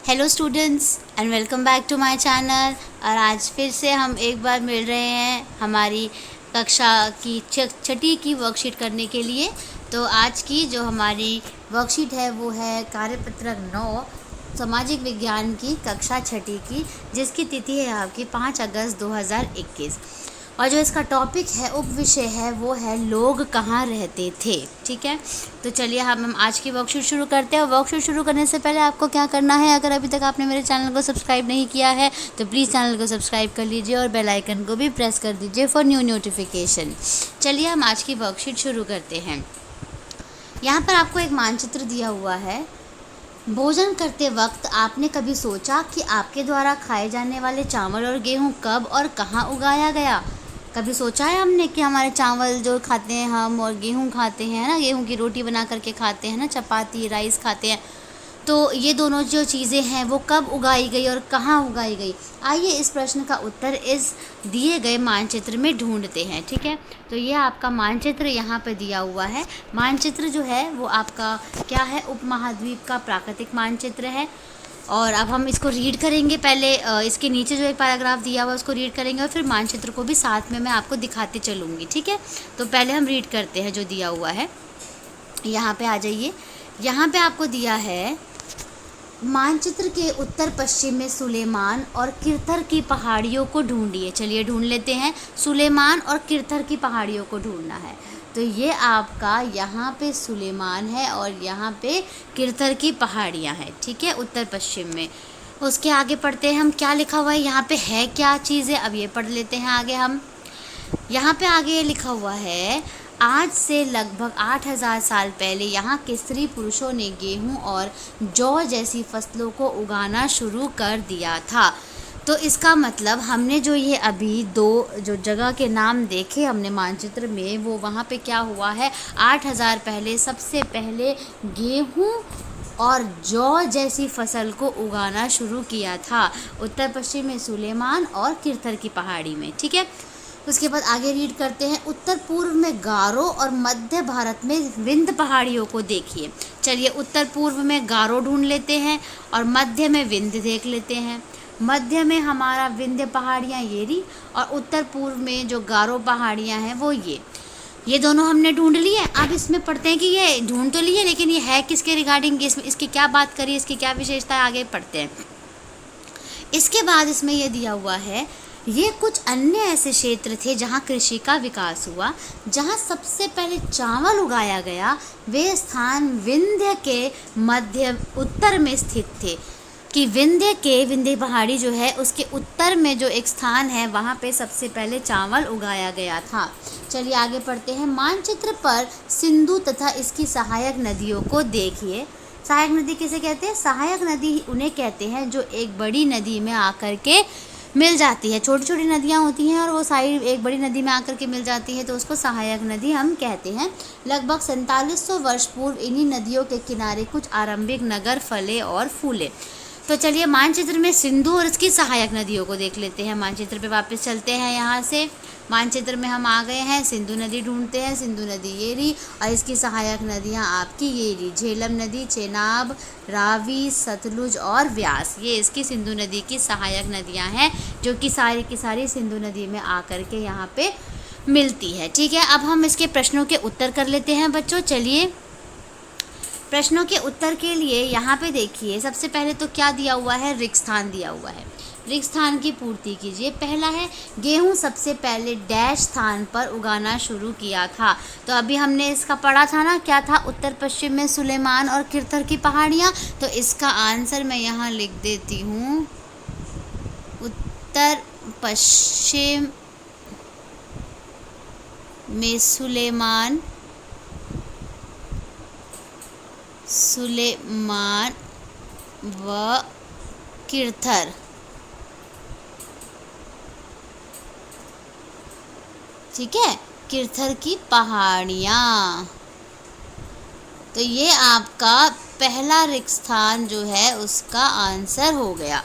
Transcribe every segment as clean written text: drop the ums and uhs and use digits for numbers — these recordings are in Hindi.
Hello students and welcome back to my channel. और आज फिर से हम एक बार मिल रहे हैं हमारी कक्षा की छठी की वर्कशीट करने के लिए। तो आज की जो हमारी वर्कशीट है वो है कार्यपत्रक 9 सामाजिक विज्ञान की कक्षा छठी की, जिसकी तिथि है आपकी 5 अगस्त 2021। और जो इसका टॉपिक है, उप विषय है, वो है लोग कहाँ रहते थे। ठीक है, तो चलिए हम आज की वर्कशीट शुरू करते हैं। और वर्कशीट शुरू करने से पहले आपको क्या करना है, अगर अभी तक आपने मेरे चैनल को सब्सक्राइब नहीं किया है तो प्लीज़ चैनल को सब्सक्राइब कर लीजिए और बेल आइकन को भी प्रेस कर दीजिए फॉर न्यू नोटिफिकेशन। चलिए हम आज की वर्कशीट शुरू करते हैं। यहाँ पर आपको एक मानचित्र दिया हुआ है। भोजन करते वक्त आपने कभी सोचा कि आपके द्वारा खाए जाने वाले चावल और गेहूं कब और कहाँ उगाया गया? कभी सोचा है हमने कि हमारे चावल जो खाते हैं हम और गेहूं खाते हैं ना, गेहूं की रोटी बना करके खाते हैं ना, चपाती राइस खाते हैं, तो ये दोनों जो चीज़ें हैं वो कब उगाई गई और कहाँ उगाई गई? आइए इस प्रश्न का उत्तर इस दिए गए मानचित्र में ढूंढते हैं। ठीक है, तो ये आपका मानचित्र यहाँ पे दिया हुआ है। मानचित्र जो है वो आपका क्या है, उपमहाद्वीप का प्राकृतिक मानचित्र है। और अब हम इसको रीड करेंगे। पहले इसके नीचे जो एक पैराग्राफ दिया हुआ है उसको रीड करेंगे और फिर मानचित्र को भी साथ में मैं आपको दिखाती चलूँगी। ठीक है, तो पहले हम रीड करते हैं जो दिया हुआ है। यहाँ पे आ जाइए। यहाँ पे आपको दिया है, मानचित्र के उत्तर पश्चिम में सुलेमान और किरथर की पहाड़ियों को ढूंढिए। चलिए ढूंढ लेते हैं। सुलेमान और किरथर की पहाड़ियों को ढूंढना है। तो ये आपका यहाँ पे सुलेमान है और यहाँ पे किरथर की पहाड़ियाँ हैं। ठीक है, उत्तर पश्चिम में। उसके आगे पढ़ते हैं हम, क्या लिखा हुआ है यहाँ पे, है क्या चीज़ें, अब ये पढ़ लेते हैं आगे हम। यहाँ पे आगे लिखा हुआ है, आज से लगभग 8000 साल पहले यहाँ के स्त्री पुरुषों ने गेहूं और जौ जैसी फसलों को उगाना शुरू कर दिया था। तो इसका मतलब हमने जो ये अभी दो जो जगह के नाम देखे हमने मानचित्र में, वो वहाँ पे क्या हुआ है, 8000 पहले सबसे पहले गेहूं और जौ जैसी फसल को उगाना शुरू किया था उत्तर पश्चिम में सुलेमान और किरथर की पहाड़ी में। ठीक है, उसके बाद आगे रीड करते हैं। उत्तर पूर्व में गारो और मध्य भारत में विंध्य पहाड़ियों को देखिए। चलिए उत्तर पूर्व में गारो ढूंढ लेते हैं और मध्य में विंध्य देख लेते हैं। मध्य में हमारा विंध्य पहाड़ियाँ ये रही और उत्तर पूर्व में जो गारो पहाड़ियाँ हैं वो ये दोनों हमने ढूंढ लिए। अब इसमें पढ़ते हैं कि ये ढूंढ तो लिए, लेकिन ये है किसके रिगार्डिंग, इसमें इसकी क्या बात करी, इसकी क्या विशेषता है, आगे पढ़ते हैं। इसके बाद इसमें ये दिया हुआ है, ये कुछ अन्य ऐसे क्षेत्र थे जहाँ कृषि का विकास हुआ। जहाँ सबसे पहले चावल उगाया गया वे स्थान विंध्य के मध्य उत्तर में स्थित थे। कि विंध्य पहाड़ी जो है उसके उत्तर में जो एक स्थान है वहाँ पे सबसे पहले चावल उगाया गया था। चलिए आगे पढ़ते हैं। मानचित्र पर सिंधु तथा इसकी सहायक नदियों को देखिए। सहायक नदी किसे कहते हैं? सहायक नदी उन्हें कहते हैं जो एक बड़ी नदी में आकर के मिल जाती है। छोटी छोटी नदियाँ होती हैं और वो सारी एक बड़ी नदी में आकर के मिल जाती है, तो उसको सहायक नदी हम कहते हैं। लगभग 4700 वर्ष पूर्व इन्हीं नदियों के किनारे कुछ आरंभिक नगर फले और फूले। तो चलिए मानचित्र में सिंधु और इसकी सहायक नदियों को देख लेते हैं। मानचित्र पे वापस चलते हैं। यहाँ से मानचित्र में हम आ गए हैं, सिंधु नदी ढूंढते हैं। सिंधु नदी ये रही और इसकी सहायक नदियाँ आपकी ये रही, झेलम नदी, चेनाब, रावी, सतलुज और व्यास। ये इसकी सिंधु नदी की सहायक नदियाँ हैं जो कि सारी की सारी सिंधु नदी में आकर के यहाँ पे मिलती है। ठीक है, अब हम इसके प्रश्नों के उत्तर कर लेते हैं बच्चों। चलिए प्रश्नों के उत्तर के लिए यहाँ पे देखिए, सबसे पहले तो क्या दिया हुआ है, रिक्तस्थान दिया हुआ है। रिक्तस्थान की पूर्ति कीजिए। पहला है, गेहूं सबसे पहले डैश स्थान पर उगाना शुरू किया था। तो अभी हमने इसका पढ़ा था ना, क्या था, उत्तर पश्चिम में सुलेमान और किरथर की पहाड़ियाँ। तो इसका आंसर मैं यहाँ लिख देती हूँ, उत्तर पश्चिम में सुलेमान व किरथर। ठीक है, किरथर की पहाड़ियाँ। तो ये आपका पहला रिक्तस्थान जो है उसका आंसर हो गया।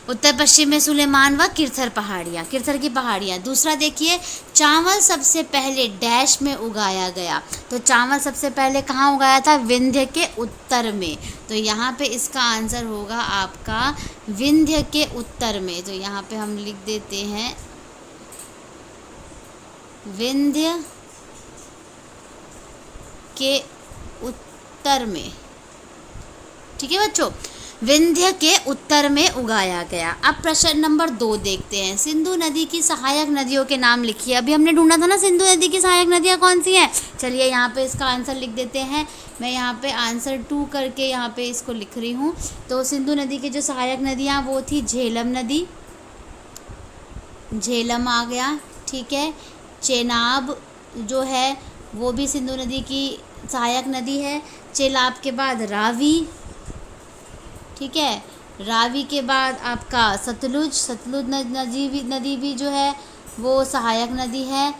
उत्तर पश्चिम में सुलेमान व किरथर पहाड़ियाँ, किरथर की पहाड़ियाँ। दूसरा देखिए, चावल सबसे पहले डैश में उगाया गया। तो चावल सबसे पहले कहाँ उगाया था? विंध्य के उत्तर में। तो यहाँ पे इसका आंसर होगा आपका विंध्य के उत्तर में। तो यहाँ पे हम लिख देते हैं विंध्य के उत्तर में। ठीक है बच्चों, विंध्य के उत्तर में उगाया गया। अब प्रश्न नंबर 2 देखते हैं। सिंधु नदी की सहायक नदियों के नाम लिखिए। अभी हमने ढूंढा था ना सिंधु नदी की सहायक नदियाँ कौन सी हैं। चलिए यहाँ पे इसका आंसर लिख देते हैं। मैं यहाँ पे आंसर 2 करके यहाँ पे इसको लिख रही हूँ। तो सिंधु नदी की जो सहायक नदियाँ वो थी झेलम नदी, झेलम आ गया, ठीक है। चेनाब जो है वो भी सिंधु नदी की सहायक नदी है। चेनाब के बाद रावी, ठीक है। रावी के बाद आपका सतलुज, सतलुज नदी भी जो है वो सहायक नदी है।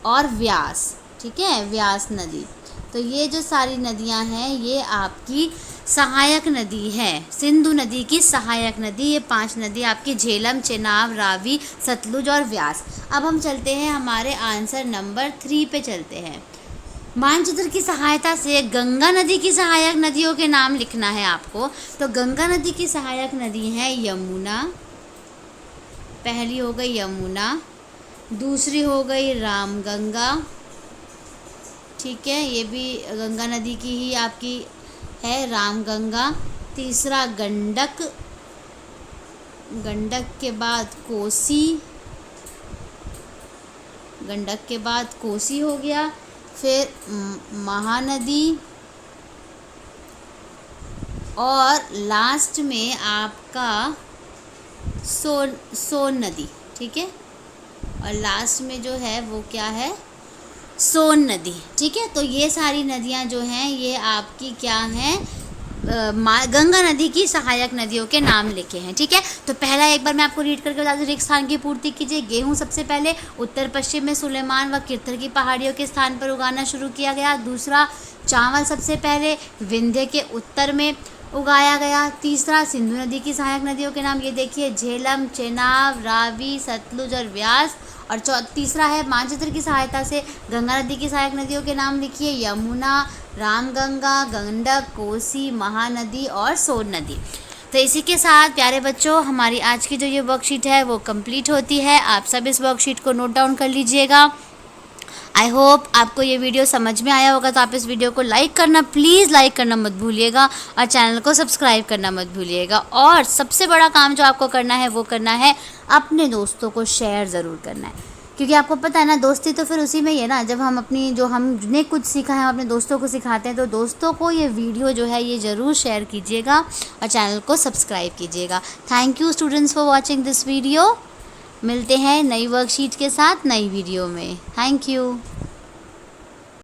और व्यास, ठीक है, व्यास नदी। तो ये जो सारी नदियां हैं ये आपकी सहायक नदी है, सिंधु नदी की सहायक नदी। ये 5 नदी आपकी झेलम, चेनाब, रावी, सतलुज और व्यास। अब हम चलते हैं हमारे आंसर नंबर 3 पे चलते हैं। मानचित्र की सहायता से गंगा नदी की सहायक नदियों के नाम लिखना है आपको। तो गंगा नदी की सहायक नदी है यमुना, पहली हो गई यमुना, दूसरी हो गई रामगंगा, ठीक है, ये भी गंगा नदी की ही आपकी है रामगंगा। तीसरा गंडक, गंडक के बाद कोसी, गंडक के बाद कोसी हो गया। फिर महानदी और लास्ट में आपका सोन नदी, ठीक है। और लास्ट में जो है वो क्या है? सोन नदी, ठीक है। तो ये सारी नदियां जो हैं ये आपकी क्या हैं? गंगा नदी की सहायक नदियों के नाम लिखे हैं, ठीक है। तो पहला एक बार मैं आपको रीड करके बता दूं, रिक्त स्थान की पूर्ति कीजिए। गेहूं सबसे पहले उत्तर पश्चिम में सुलेमान व किरथर की पहाड़ियों के स्थान पर उगाना शुरू किया गया। दूसरा, चावल सबसे पहले विंध्य के उत्तर में उगाया गया। तीसरा, सिंधु नदी की सहायक नदियों के नाम ये देखिए, झेलम, चेनाब, रावी, सतलुज और व्यास। और तीसरा है मानचित्र की सहायता से गंगा नदी की सहायक नदियों के नाम लिखिए, यमुना, रामगंगा, गंडक, कोसी, महानदी और सोन नदी। तो इसी के साथ प्यारे बच्चों हमारी आज की जो ये वर्कशीट है वो कंप्लीट होती है। आप सब इस वर्कशीट को नोट डाउन कर लीजिएगा। आई होप आपको ये वीडियो समझ में आया होगा। तो आप इस वीडियो को लाइक करना, प्लीज़ लाइक करना मत भूलिएगा और चैनल को सब्सक्राइब करना मत भूलिएगा। और सबसे बड़ा काम जो आपको करना है वो करना है अपने दोस्तों को शेयर ज़रूर करना है, क्योंकि आपको पता है ना दोस्ती तो फिर उसी में ही है ना। जब हम अपनी जो हमने कुछ सीखा है हम अपने दोस्तों को सिखाते हैं। तो दोस्तों को ये वीडियो जो है ये ज़रूर शेयर कीजिएगा और चैनल को सब्सक्राइब कीजिएगा। Thank you students for watching this video. मिलते हैं नई वर्कशीट के साथ नई वीडियो में। Thank you.